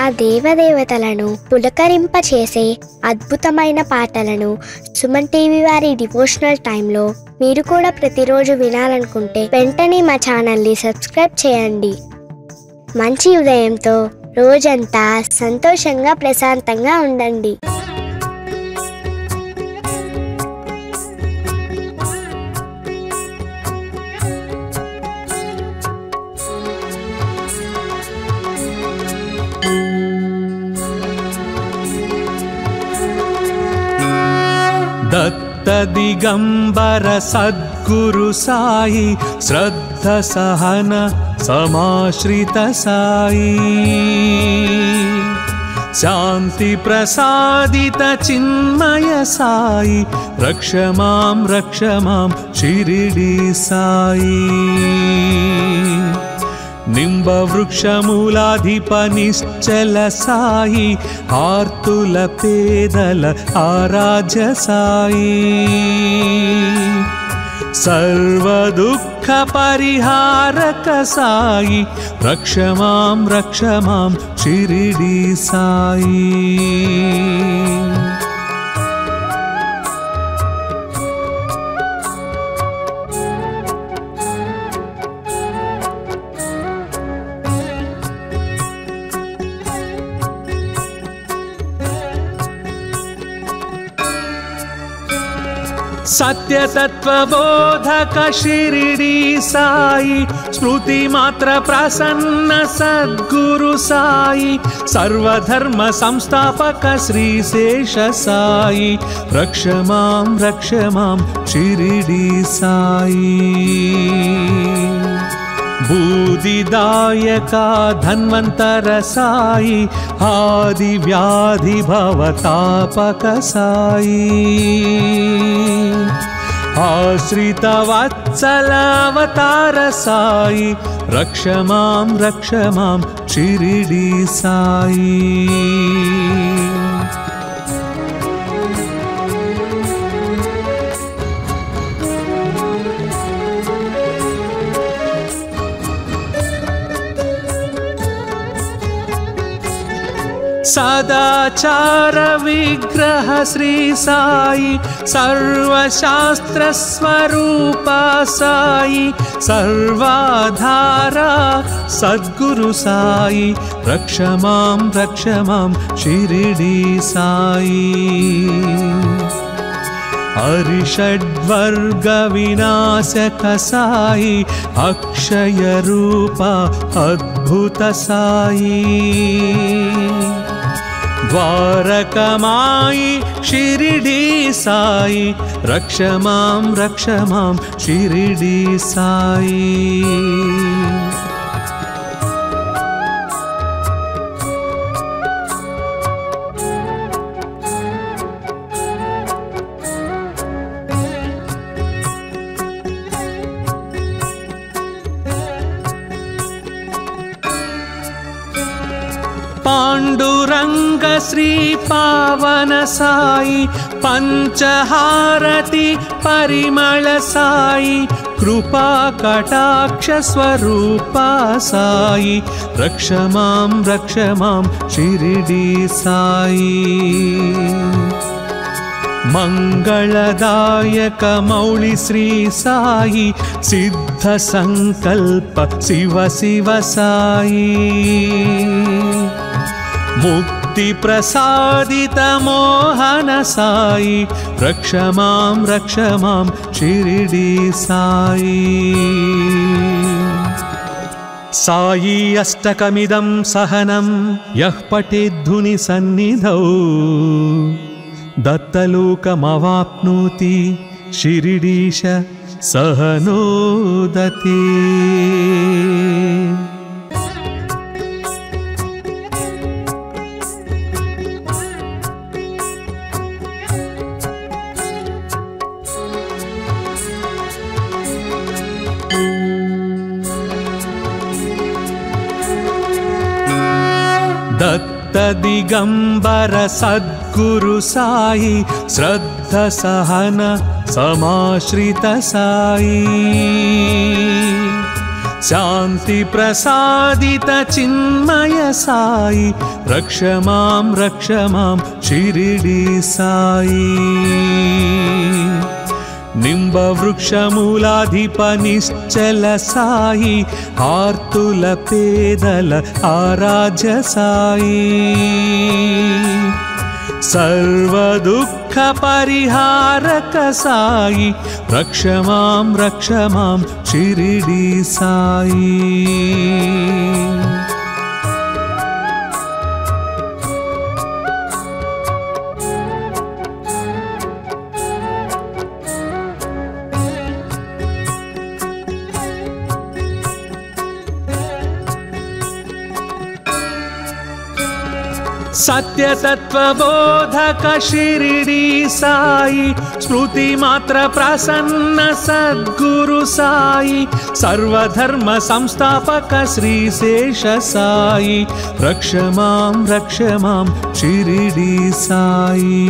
ఆ దేవదేవతలను పులకరింపచేసే అద్భుతమైన పాటలను సుమన్ టీవీ వారి డివోషనల్ టైంలో మీరు కూడా ప్రతిరోజు వినాలనుకుంటే వెంటనే మా ఛానల్ని సబ్స్క్రైబ్ చేయండి. మంచి ఉదయంతో రోజంతా సంతోషంగా ప్రశాంతంగా ఉండండి. दत्त दिगंबर सद्गुरु साई श्रद्ध सहन समाश्रित साई शांति प्रसादित चिन्मय साई रक्ष मां शिरिडी साई निंब वृक्षमूलाधिप निश्चल साई आर्तुल पेदल आराध्य साई सर्व दुःख परिहारक साई रक्ष मां शिरिडी साई सत्य तत्व बोधक शिरिडी साई स्मृति मात्र प्रसन्न सद्गुरु साई सर्वधर्म संस्थापक श्री शेष साई रक्ष मां शिरिडी साई बूदिदायका धन्वंतर साई आदि व्याधि भवतापक साई आश्रित वत्सल अवतार साई रक्ष मां शिरिडी साई सदाचार विग्रह श्री साई सर्वशास्त्र स्वरूप साई सर्वाधारा सद्गुरु साई रक्ष मां शिरिडी साई अरिषड्वर्ग विनाशक साई अक्षय रूप अद्भुत साई द्वारकमाई शिरिडी साई रक्ष मां शिरिडी साई पांडुरंग श्री पावन साई पंचहारति परिमल साई कृपा कटाक्ष स्वरूप साई रक्ष मां शिरिडी साई मंगलदायक मौली श्री साई सिद्ध संकल्प शिव साई मुक्ति प्रसादित मोहन साई रक्ष मां शिरिडी साई साई अष्टकमिदं सहनं यः पठेद्धुनि सन्निधौ दत्तलोकमवाप्नोति शिरिडीश सहनोदते दत्त दिगंबर सद्गुरु साई श्रद्ध सहन समाश्रित साई శాంతి ప్రసాదిత చిన్మయ సాయి రక్ష మాం షిరిడి సాయి నింబ వృక్షమూలాధిప నిశ్చల సాయి ఆర్తుల పేదల ఆరాధ్య సాయి సర్వ దుఃఖ పరిహారక సాయి రక్ష మాం షిరిడి సాయి सत्यतत्वबोधक शिरिडी साई स्मृति मात्र प्रसन्न सद्गुरु साई सर्वधर्म संस्थापक श्री शेष साई रक्ष मां शिरिडी साई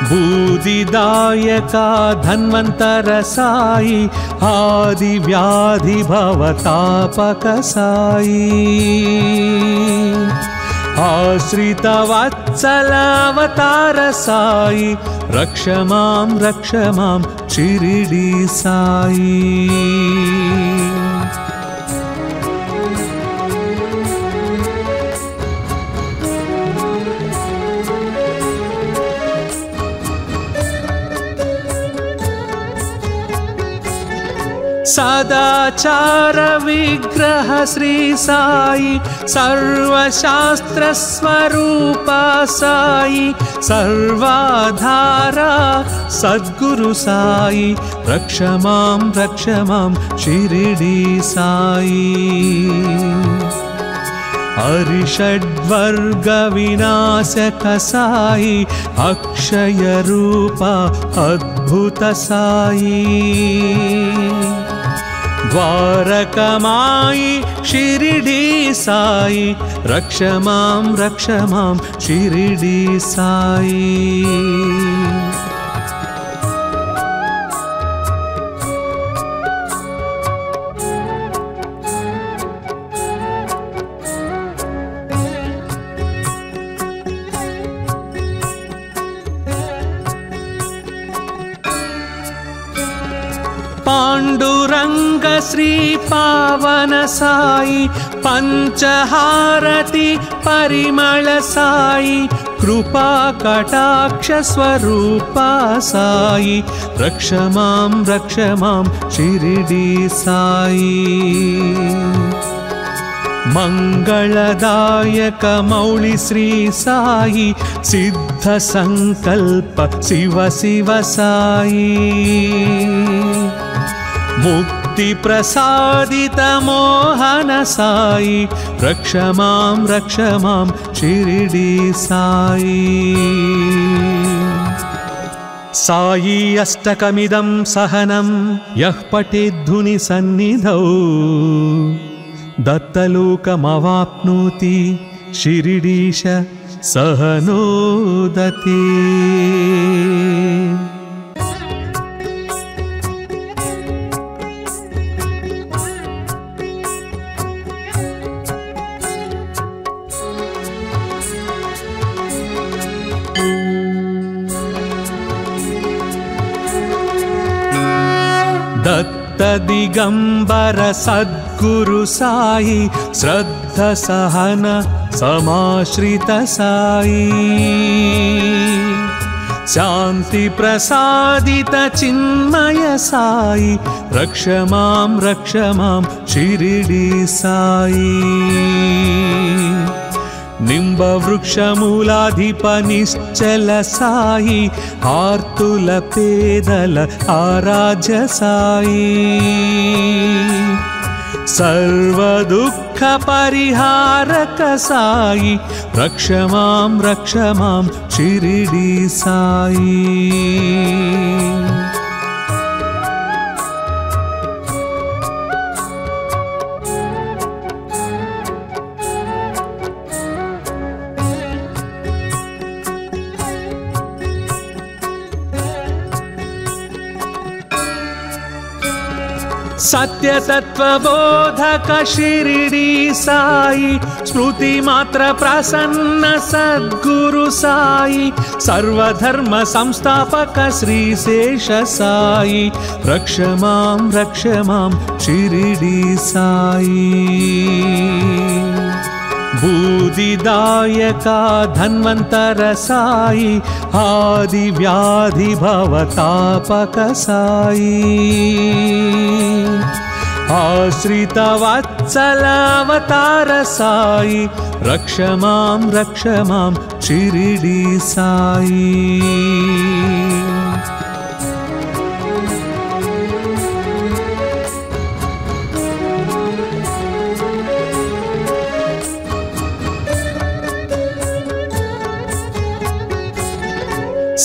बूदिदायका धन्वंतर साई आदि व्याधि भवतापक साई आश्रित वत्सल अवतार साई रक्ष मां शिरिडी साई सदाचार विग्रह श्री साई सर्वशास्त्र स्वरूप साई सर्वाधारा सद्गुरु साई रक्ष मां शिरिडी साई अरिषड्वर्ग विनाशक साई अक्षय रूप अद्भुत साई द्वारकमाई शिरिडी साई रक्ष मां शिरिडी साई पांडुरंग श्री पावन साई पंचहारति परिमल साई कृपा कटाक्ष स्वरूप साई रक्ष मां शिरिडी साई मंगलदायक मौली श्री साई सिद्ध संकल्प शिव शिव साई मुक्ति प्रसादित मोहन साई रक्ष मां शिरिडी साई साई अष्टकमिदं सहनं यः पठेद्धुनि सन्निधौ दत्तलोकमवाप्नोति शिरिडीश सहनोदते दत्त दिगंबर सद्गुरु साई श्रद्ध सहन समाश्रित साई शांति प्रसादित चिन्मय साई रक्ष मां शिरिडी साई निंब वृक्षमूलाधिप निश्चल साई आर्तुल पेदल आराध्य साई सर्व दुःख परिहारक साई रक्ष मां शिरिडी साई सत्यतत्त्वबोधक शिरिडी साई स्मृति मात्र प्रसन्न सद्गुरु साई सर्वधर्म संस्थापक श्री शेष साई रक्ष मां शिरिडी साई बूदिदायका धन्वंतर साई आदि व्याधि भवतापक साई आश्रित वत्सल अवतार साई रक्ष मां शिरिडी साई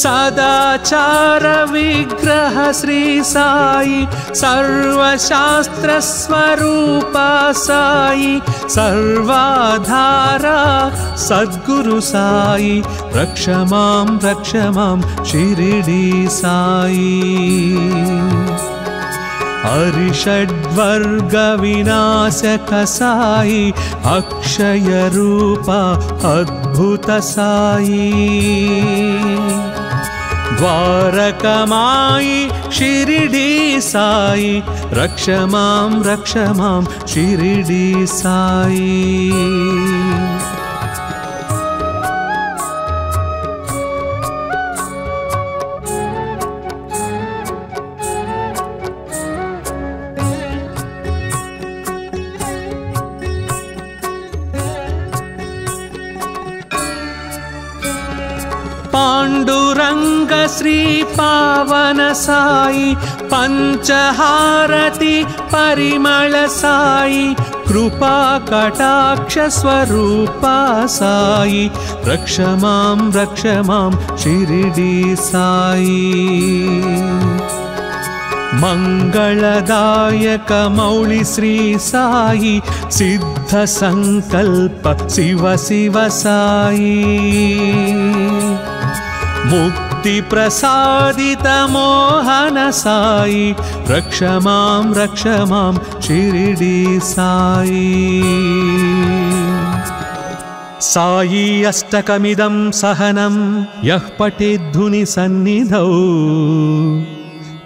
सदाचार विग्रह श्री साई सर्वशास्त्र स्वरूप साई सर्वाधारा सद्गुरु साई रक्ष मां शिरिडी साई अरिषड्वर्ग विनाशक साई अक्षय रूप अद्भुत साई द्वारकमाई शिरिडी साई रक्ष मां शिरिडी साई पांडुरंग श्री पावन साई पंचहारति परिमल साई कृपा कटाक्ष स्वरूप साई रक्ष मां शिरिडी साई मंगलदायक मौली श्री साई सिद्ध संकल्प शिव शिव साई मुक्ति प्रसादित मोहन साई रक्ष मां शिरिडी साई साई अष्टकमिदं सहनं यः पठेद्धुनि सन्निधौ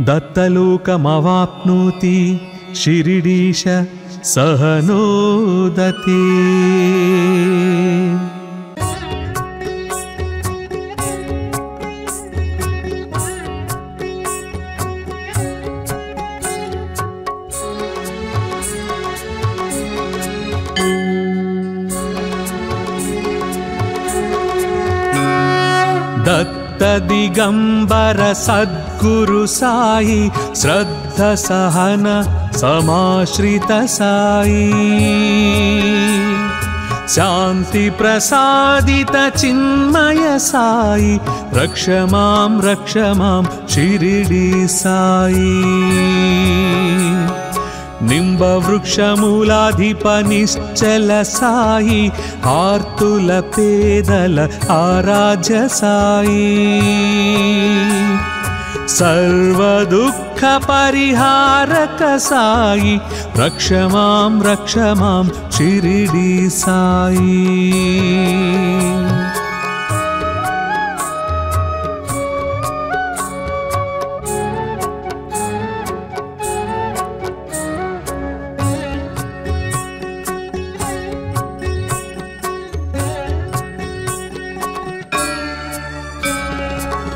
दत्तलोकमवाप्नोति शिरिडीश सहनोदते दत्त दिगंबर सद्गुरु साई श्रद्ध सहन समाश्रित साई शांति प्रसादित चिन्मय साई रक्ष मां शिरिडी साई निंब वृक्ष मूलाधिप निश्चल साई आर्तुल पेदल आराध्य साई सर्व दुख परिहारक साई रक्ष मां शिरिडी साई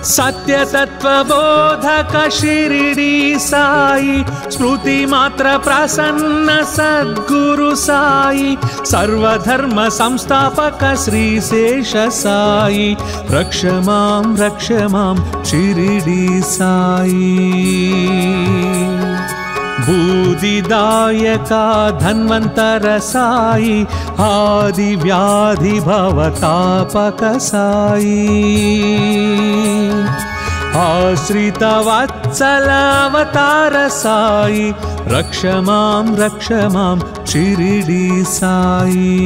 सत्य तत्वबोधक शिरिडी साई स्मृति मात्र प्रसन्न सद्गुरु साई सर्वधर्म संस्थापक श्री शेष साई रक्ष मां शिरिडी साई बूदिदायका धन्वंतर साई आदि व्याधि भवतापक साई आश्रित वत्सल अवतार साई रक्ष मां शिरिडी साई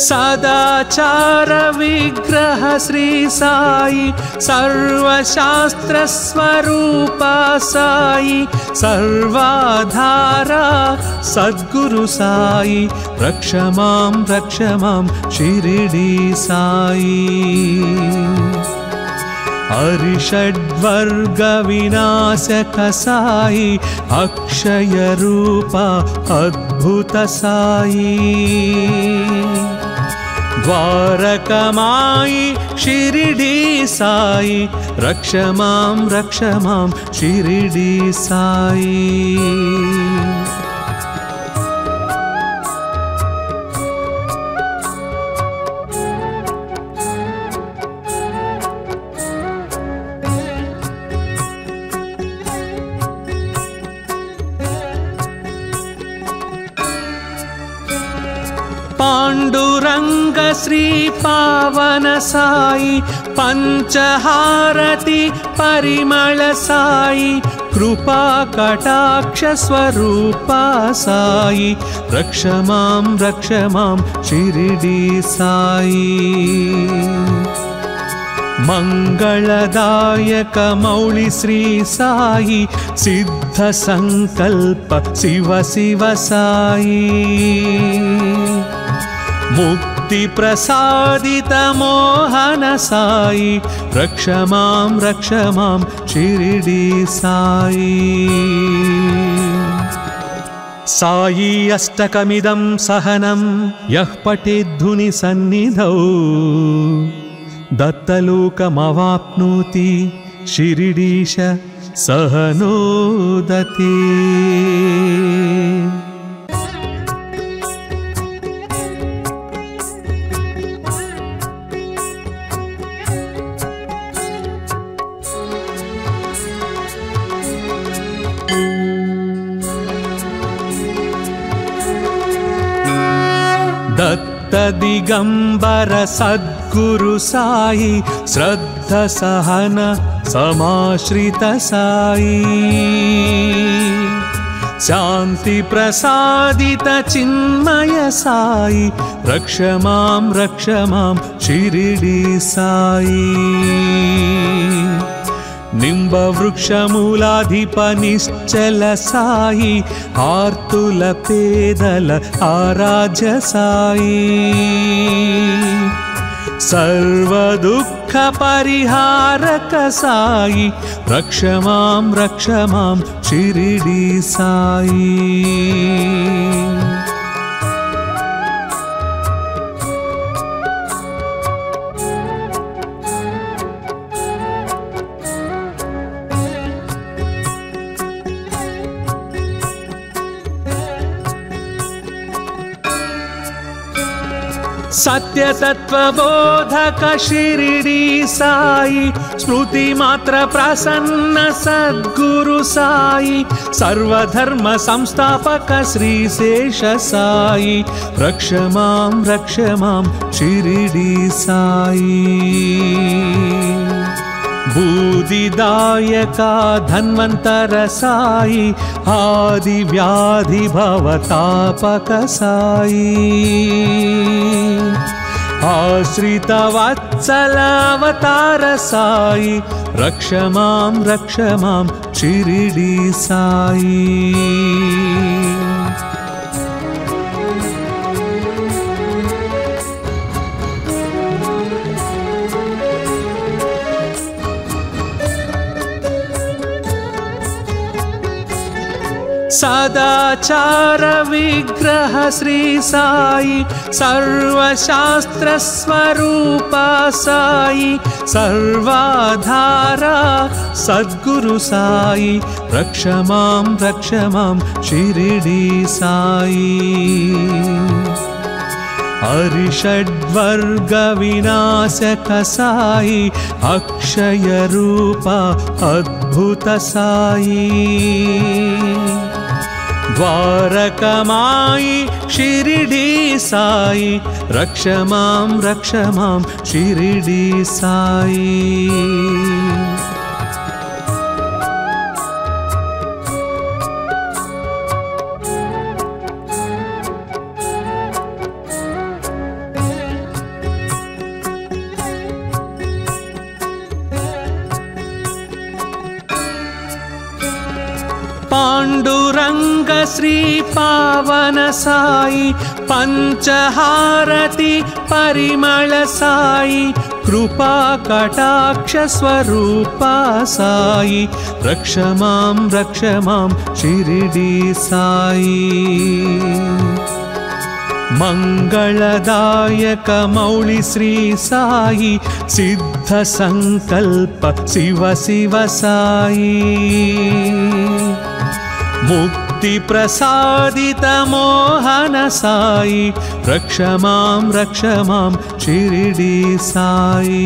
सदाचार विग्रह श्री साई सर्वशास्त्र स्वरूप साई सर्वाधारा सद्गुरु साई रक्ष मां शिरिडी साई अरिषड्वर्ग विनाशक साई अक्षय रूप अद्भुत साई द्वारकमाई शिरिडी साई रक्ष मां शिरिडी साई पांडुरंग श्री पावन साई पंचहारति परिमल साई कृपा कटाक्ष स्वरूप साई रक्ष मां शिरिडी साई मंगलदायक मौली श्री साई सिद्ध संकल्प शिव शिव साई मुक्ति प्रसादित मोहन साई रक्ष मां शिरिडी साई साई अष्टकमिदं सहनं यः पठेद्धुनि सन्निधौ दत्तलोकमवाप्नोति शिरिडीश सहनोदते दत्त दिगंबर सद्गुरु साई श्रद्ध सहन समाश्रित साई शांति प्रसादित चिन्मय साई रक्ष मां शिरिडी साई निम्बवृक्षमूलाधिप निश्चल साई आर्तुल पेदल आराध्य साई सर्वदुःख परिहारक साई रक्ष मां शिरिडी साई सत्य तत्व बोधक शिरिडी साई स्मृति मात्र प्रसन्न सद्गुरु साई सर्वधर्म संस्थापक श्री शेष साई रक्ष मां शिरिडी साई बूदिदायका धन्वंतर साई आदि व्याधि भवतापक साई आश्रित वत्सल अवतार साई रक्ष मां शिरिडी साई सदाचार विग्रह श्री साई सर्वशास्त्र स्वरूप साई सर्वाधारा सद्गुरु साई रक्ष मां शिरिडी साई अरिषड्वर्ग विनाशक साई अक्षय रूप अद्भुत साई द्वारकमाई शिरिडी साई रक्ष मां शिरिडी साई श्री पावन साई पंचहारति परिमल साई कृपा कटाक्ष स्वरूपा साई रक्ष मां शिरडी साई मंगलदायक मौली श्री साई सिद्ध संकल्प शिव शिव साई मुक्ति प्रसादित मोहन साई रक्ष मां शिरडी साई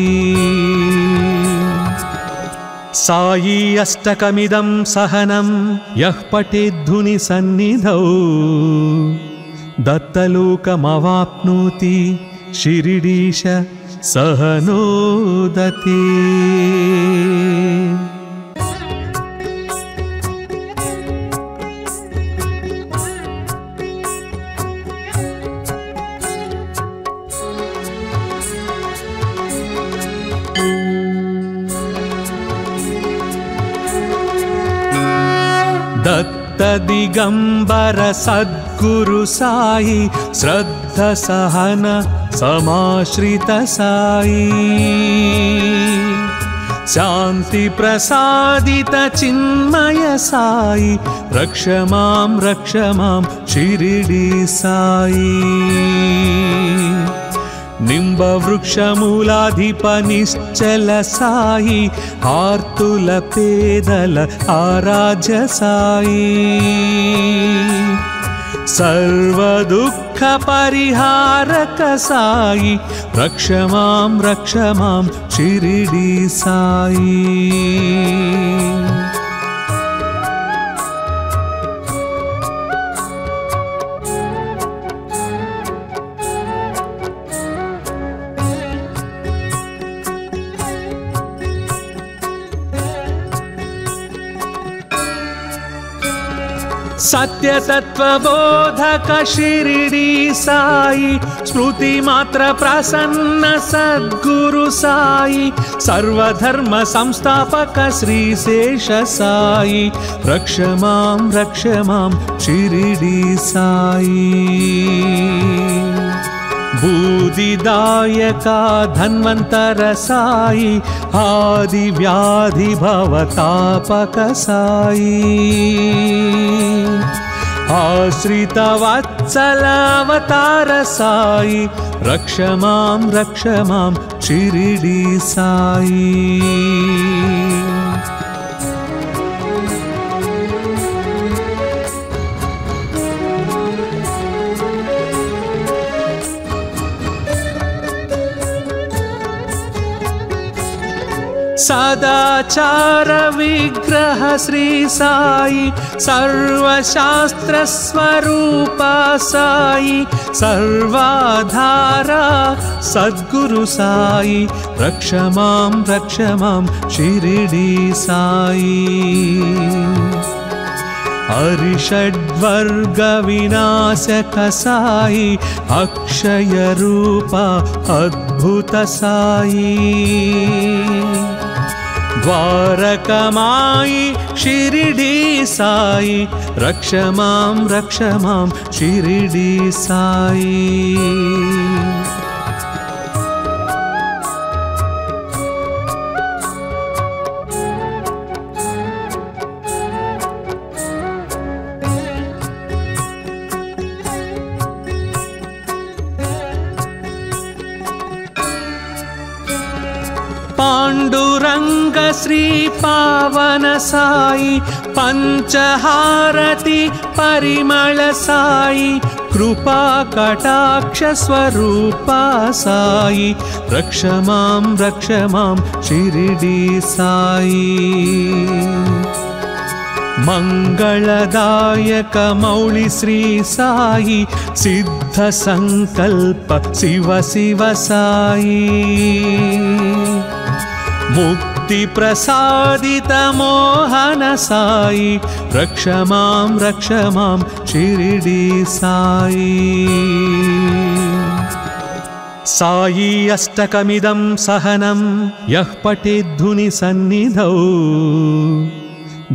साई अष्टकमिदं सहनं यः पठेद्धुनि सन्निधौ दत्तलोकमवाप्नोति शिरिडीश सहनोदते। दत्त दिगंबर सद्गुरु साई श्रद्ध सहन समाश्रित साई शांति प्रसादित चिन्मय साई रक्ष मां शिरडी साई निंब वृक्ष मूलाधिप निश्चल साई आर्तुल पेदल आराध्य साई सर्व दुख परिहारक साई रक्ष मां शिरडी साई सत्य तत्व बोधक शिरडी साई स्मृति मात्र प्रसन्न सद्गुरु साई सर्वधर्म संस्थापक श्री शेष साई रक्ष मां शिरडी साई बूदिदायका धन्वंतर साई आदि व्याधि भवतापक साई आश्रित वत्सल अवतार साई रक्ष मां शिरडी साई सदाचार विग्रह श्री साई सर्वशास्त्र स्वरूप साई सर्वाधारा सद्गुरु साई रक्ष मां शिरडी साई अरिषड्वर्ग विनाशक साई अक्षय रूपा अद्भुत साई द्वारकमाई शिरडी साई रक्ष मां शिरडी साई पांडुरंग श्री पावन साई पंचहारति परिमल साई कृपा कटाक्ष स्वरूपा साई रक्ष मां शिरडी साई मंगलदायक मौली श्री साई सिद्ध संकल्प शिव शिव साई मुक्ति प्रसादित मोहन साई रक्ष मां शिरडी साई साई अष्टकमिदं सहनं यः पठेद्धुनि सन्निधौ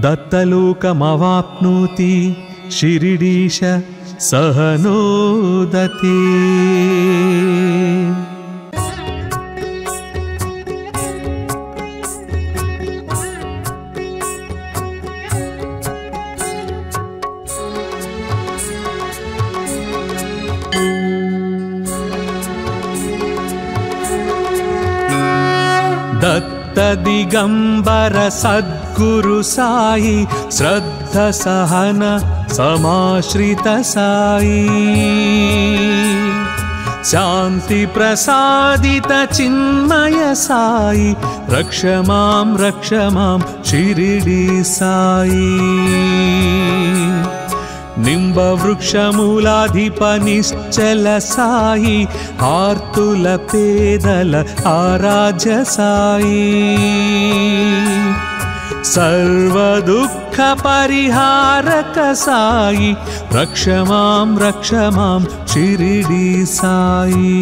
दत्तलोकमवाप्नोति शिरिडीश सहनोदते। दत्त दिगंबर सद्गुरु साई श्रद्ध सहन समाश्रित साई शांति प्रसादित चिन्मय साई रक्ष मां शिरिडी साई निंब वृक्षमूलाधिप निश्चल साई आर्तुल पेदल आराध्य साई सर्व दुःख परिहारक साई रक्ष मां शिरिडी साई।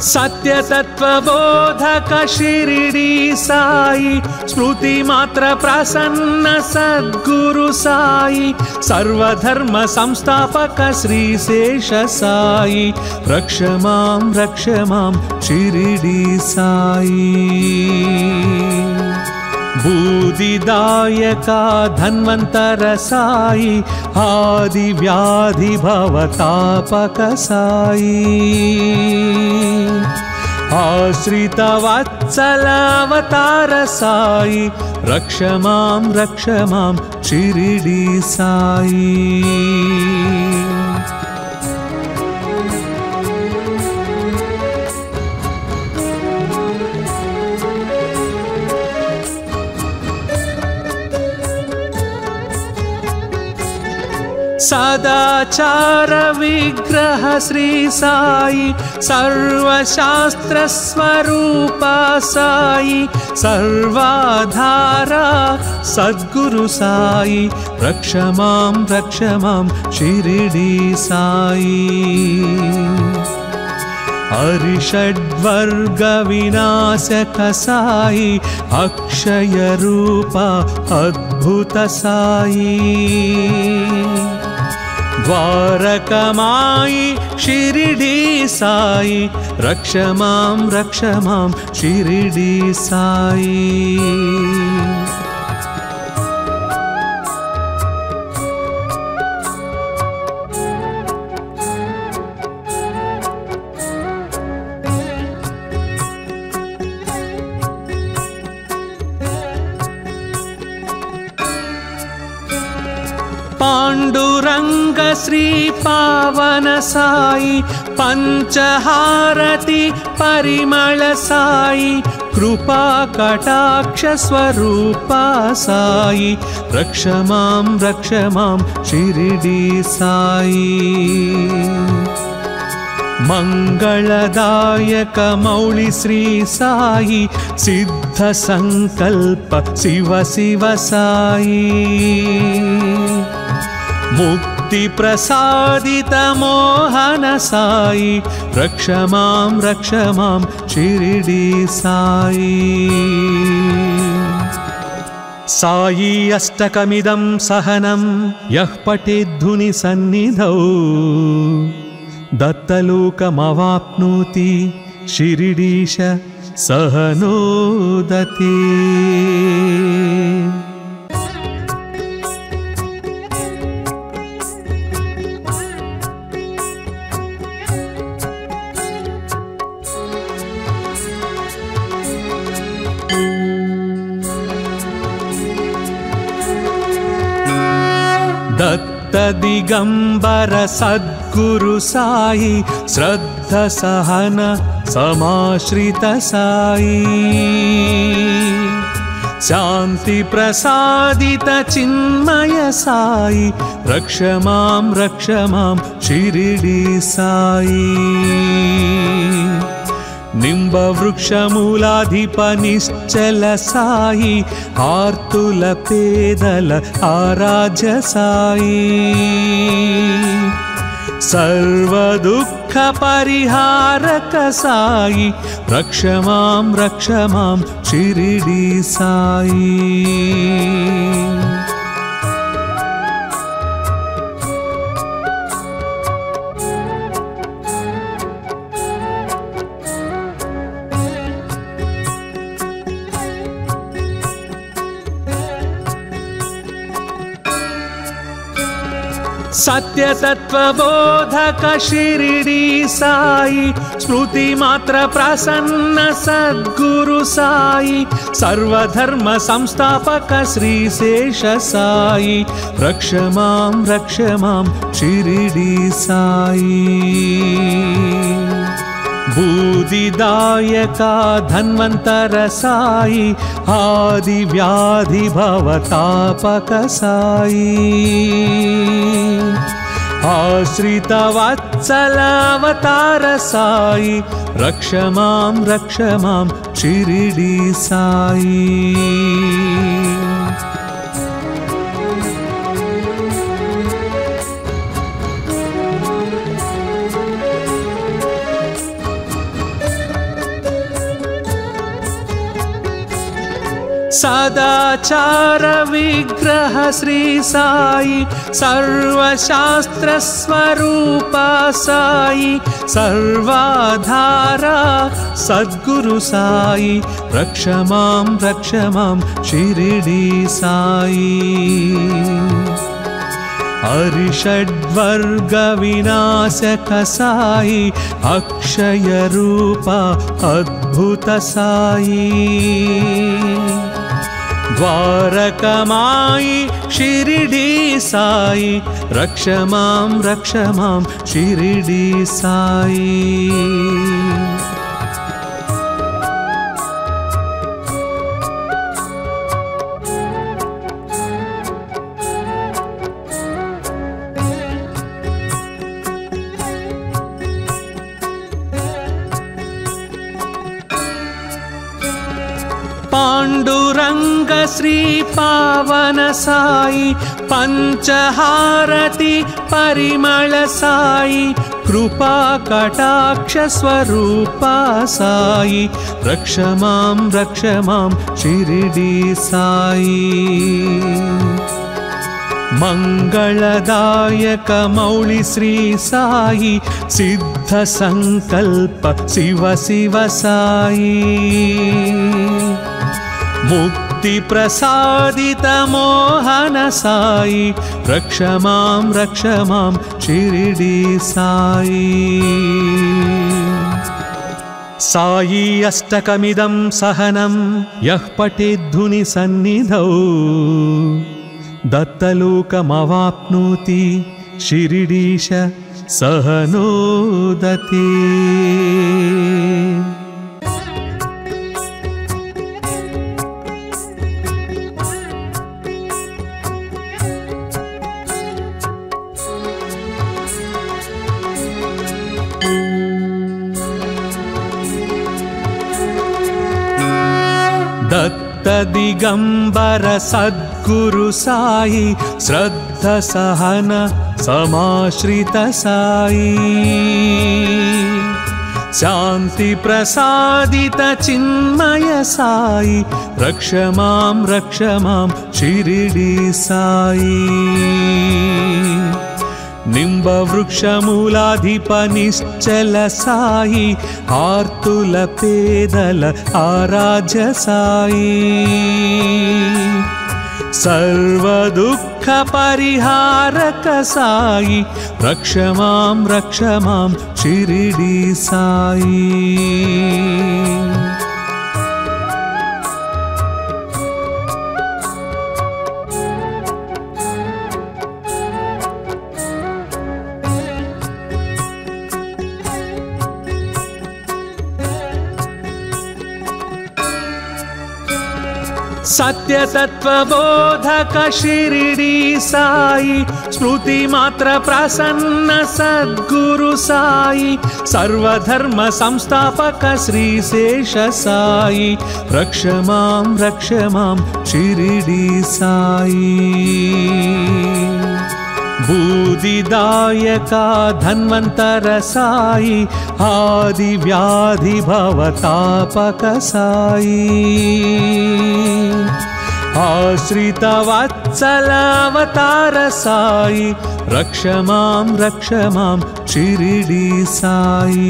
सत्य तत्व बोधक शिरिडी साई स्मृति मात्र प्रसन्न सद्गुरु साई सर्वधर्म संस्थापक श्री शेष साई रक्ष मां शिरिडी साई बूदिदायका धन्वंतर साई आदि व्याधि भवतापक साई आश्रित वत्सल अवतार साई रक्ष मां शिरिडी साई। सदाचार विग्रह श्री साई सर्वशास्त्र स्वरूप साई सर्वाधारा सद्गुरु साई रक्ष मां शिरिडी साई अरिषड्वर्ग विनाशक साई अक्षय रूप अद्भुत साई द्वारकमाई शिरिडी साई रक्ष मां शिरिडी साई। पांडुरंग श्री पावन साई पंचहारति परिमल साई कृपा कटाक्ष स्वरूप साई रक्ष मां शिरिडी साई मंगलदायक मौली श्री साई सिद्ध संकल्प शिव साई मुक्ति प्रसादित मोहन साई रक्ष मां शिरिडी साई। साई अष्टकमिदं सहनं यः पठेद्धुनि सन्निधौ दत्तलोकमवाप्नोति शिरिडीश सहनोदते। दत्त दिगंबर सद्गुरु साई श्रद्ध सहन समाश्रित साई शांति प्रसादित चिन्मय साई रक्ष मां शिरिडी साई నింబవృక్షమూలాధిప నిశ్చల సాయి ఆర్తుల పేదల ఆరాధ్య సాయి సర్వదుఃఖ పరిహారక సాయి రక్ష మాం షిరిడి సాయి सत्यतत्वबोधक शिरिडी साई स्मृति मात्र प्रसन्न सद्गुरु साई सर्वधर्म संस्थापक श्री शेष साई रक्ष मां शिरिडी साई बूदिदायका धन्वंतर साई आदि व्याधि भवतापक साई आश्रित वत्सल अवतार साई रक्ष मां शिरिडी साई सदाचार विग्रह श्री साई सर्वशास्त्र स्वरूप साई सर्वाधारा सद्गुरु साई रक्ष मां शिरिडी साई अरिषड्वर्ग विनाशक साई अक्षय रूप अद्भुत साई द्वारकमाई शिरिडी साई रक्ष मां शिरिडी साई पांडुरंग श्री पावन साई पंचहारति परिमल साई कृपा कटाक्ष स्वरूप साई रक्ष मां शिरिडी साई मंगलदायक मौली श्री साई सिद्ध संकल्प शिव साई मुक्ति प्रसादित मोहन साई रक्ष मां शिरिडी साई साई अष्टकमिदं सहनं यः पठेद्धुनि सन्निधौ दत्तलोकमवाप्नोति शिरिडीश सहनोदते दत्त दिगंबर सद्गुरु साई श्रद्ध सहन समाश्रित साई शांति प्रसादित चिन्मय साई रक्ष मां शिरिडी साई निंबवृक्षमूलाधिप निश्चल साई आर्तुल पेदल आराध्य साई सर्वदुःख परिहारक साई रक्ष मां शिरिडी साई सत्यतत्त्वबोधक शिरिडी साई स्मृति मात्र प्रसन्न सद्गुरु साई सर्वधर्म संस्थापक श्री शेष साई रक्ष मां शिरिडी साई बूदिदायका धन्वंतर साई आदि व्याधि भवतापक साई आश्रित वत्सल अवतार साई रक्ष मां शिरिडी साई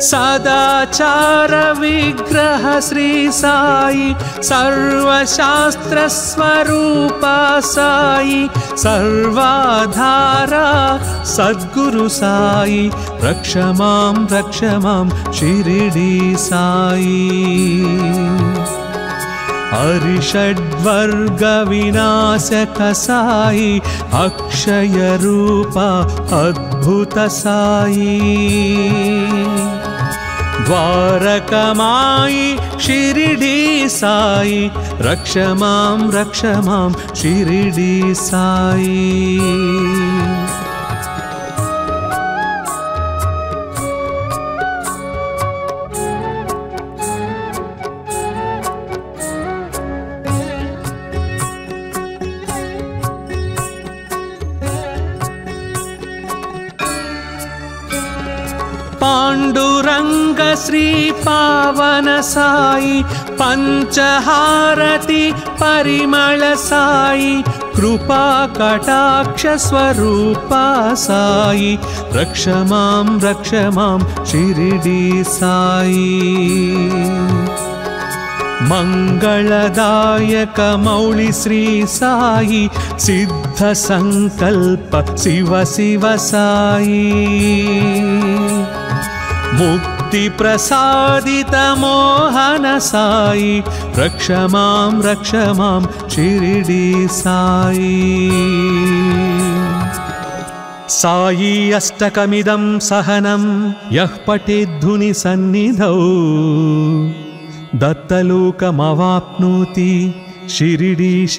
सदाचार विग्रह श्री साई सर्वशास्त्र स्वरूप साई सर्वाधारा सद्गुरु साई रक्ष मां शिरिडी साई अरिषड्वर्ग विनाशक साई अक्षय रूप अद्भुत साई द्वारकमाई शिरिडी साई रक्ष मां शिरिडी साई पांडुरंग श्री पावन साई पंचहारति परिमल साई कृपा कटाक्ष स्वरूप साई रक्ष मां शिरिडी साई मंगलदायक मौली श्री साई सिद्ध संकल्प शिव साई मुक्ति प्रसादित मोहन साई रक्ष मां शिरिडी साई साई अष्टकमिदं सहनं यः पठेद्धुनि सन्निधौ दत्तलोकमवाप्नोति शिरिडीश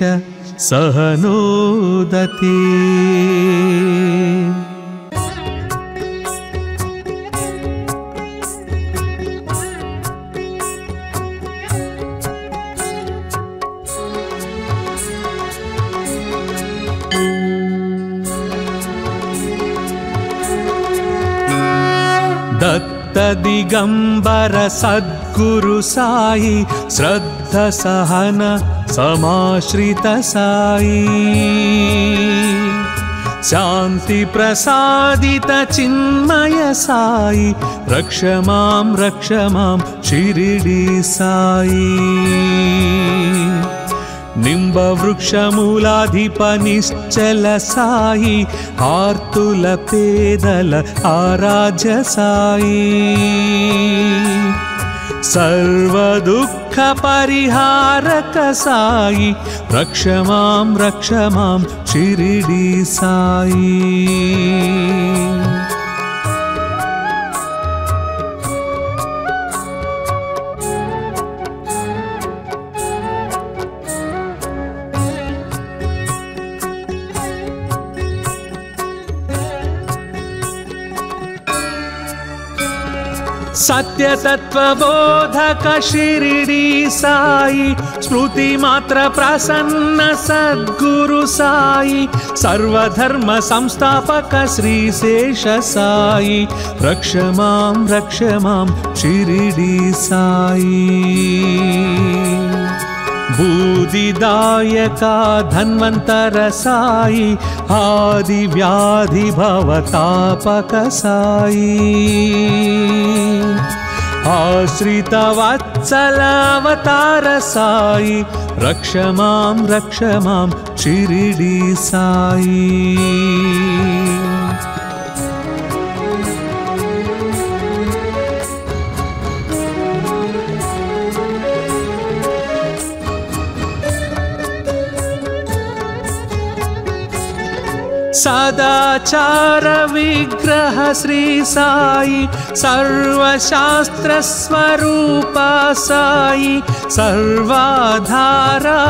सहनोदते दत्त दिगंबर सद्गुरु साई श्रद्ध सहन समाश्रित साई शांति प्रसादित चिन्मय साई रक्ष मां शिरिडी साई निंबवृक्षमूलाधिप निश्चल साई आर्तुल पेदल आराध्य साई सर्व दुःख परिहारक साई रक्ष मां शिरिडी साई सत्य तत्वबोधक शिरिडी साई स्मृति मात्र प्रसन्न सद्गुरु साई सर्वधर्म संस्थापक श्री शेष साई रक्ष मां शिरिडी साई बूदिदायका धन्वंतर साई आदि व्याधि भवतापक साई आश्रित वत्सल अवतार साई रक्ष मां शिरिडी साई सदाचार विग्रह श्री साई सर्वशास्त्र स्वरूप साई सर्वाधारा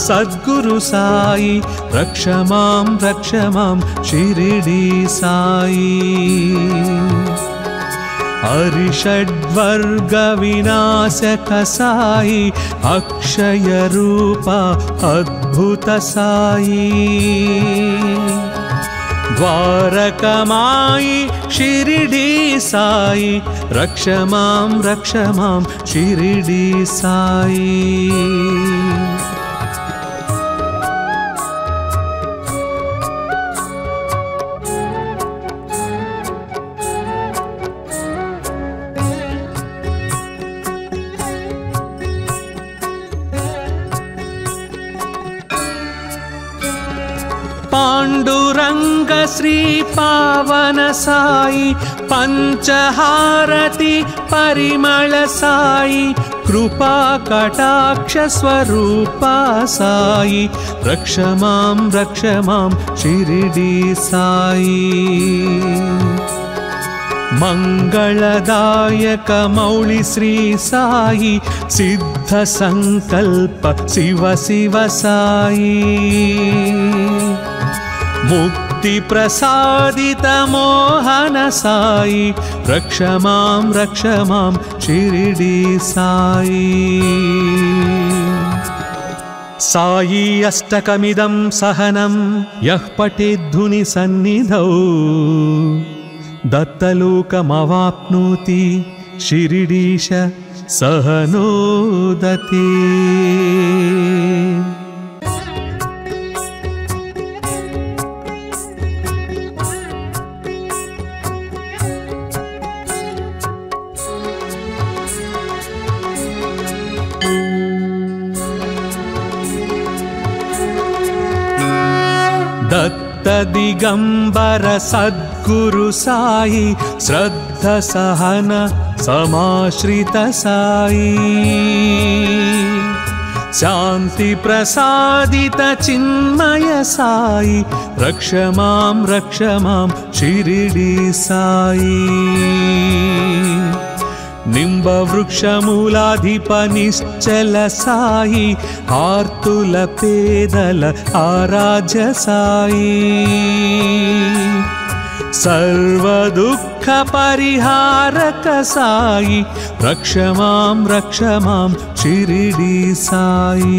सद्गुरु साई रक्ष मां शिरडी साई अरिषड्वर्ग विनाशक साई अक्षय रूप अद्भुत साई द्वारकमाई शिरडी साई रक्ष मां शिरडी साई पांडुरंग श्री पावन साई पंचहारति परिमल साई कृपा कटाक्ष स्वरूप साई रक्ष मां शिरडी साई मंगलदायक मौली श्री साई सिद्ध संकल्प शिव शिव साई मुक्ति प्रसादित मोहन साई रक्ष मां शिरडी साई साई अष्टकमिदं सहनं यः पठेद्धुनि सन्निधौ दत्तलोकमवाप्नोति शिरडीश सहनोदते दत्त दिगंबर सद्गुरु साई श्रद्ध सहन समाश्रित साई शांति प्रसादित चिन्मय साई रक्ष मां शिरडी साई निंब वृक्ष मूलाधिप निश्चल साई आर्तुल पेदल आराध्य साई सर्व दुख परिहारक साई रक्ष मां शिरडी साई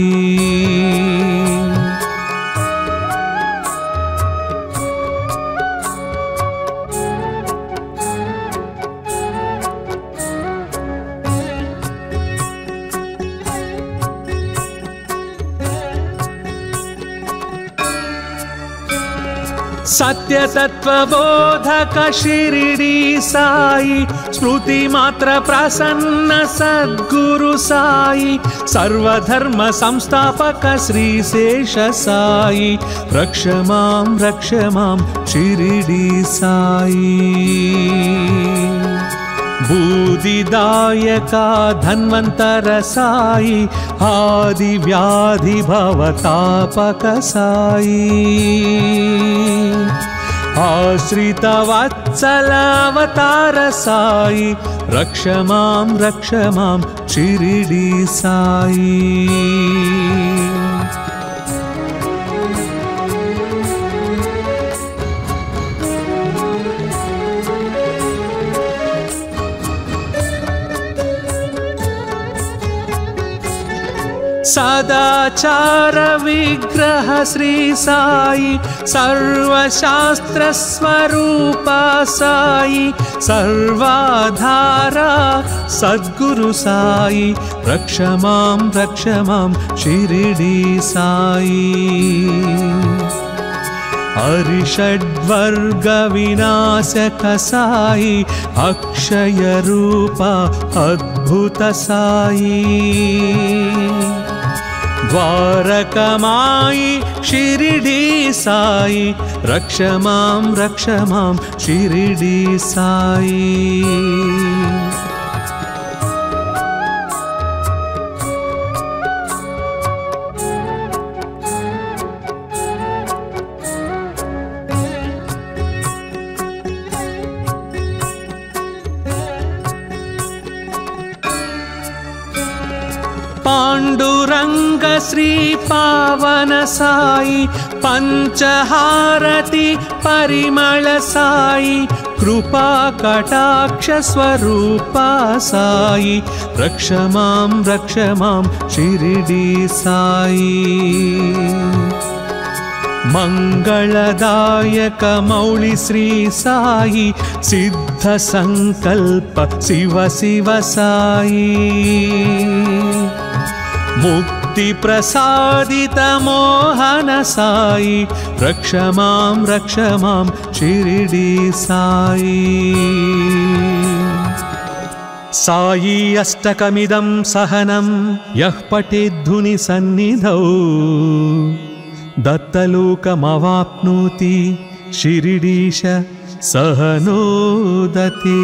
सत्य तत्व बोधक शिरडी साई स्मृति मात्र प्रसन्न सद्गुरु साई सर्वधर्म संस्थापक श्री शेष साई रक्ष मां शिरडी साई बूदिदायका धन्वंतर साई आदि व्याधि भवतापक साई आश्रित वत्सल अवतार साई रक्ष मां शिरडी साई सदाचार विग्रह श्री साई सर्वशास्त्र स्वरूप साई सर्वाधारा सद्गुरु साई रक्ष मां शिरडी साई अरिषड्वर्ग विनाशक साई अक्षय रूप अद्भुत साई द्वारकमाई शिरडी साई रक्ष मां शिरडी साई पाण्डुरङ्ग श्री पावन साई पञ्चहारति परिमळ साई कृपा कटाक्ष स्वरूपा साई रक्ष मां शिरडी साई मंगलदायक मौळि श्री साई सिद्ध संकल्प शिव शिव साई मुक्ति प्रसादित मोहन साई रक्ष मां शिरडी साई साई अष्टकमिदं सहनं यः पठेद्धुनि सन्निधौ दत्तलोकमवाप्नोति शिरिडीश सहनोदते।